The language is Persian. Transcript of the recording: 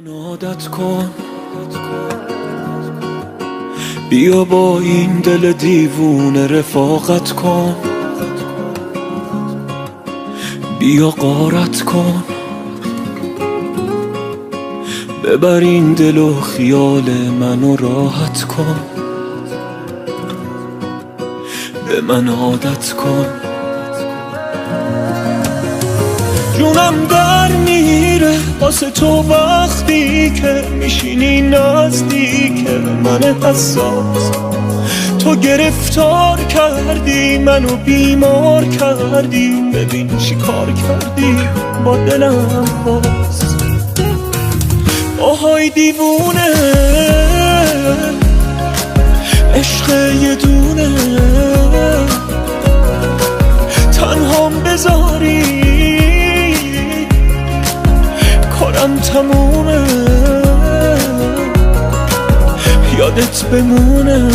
عادت کن بیا با این دل دیوونه رفاقت کن، بیا غارت کن، ببر این دل و خیال منو راحت کن، به من عادت کن. جونم در میره واسه تو وقتی که میشینی نزدیک من حساس. تو گرفتار کردی منو بیمار کردی، ببین چی کار کردی با دلم باز. آهای دیوونه عشق یه دونه، تنهام بذاری کارم تمومه، یادت بمونه.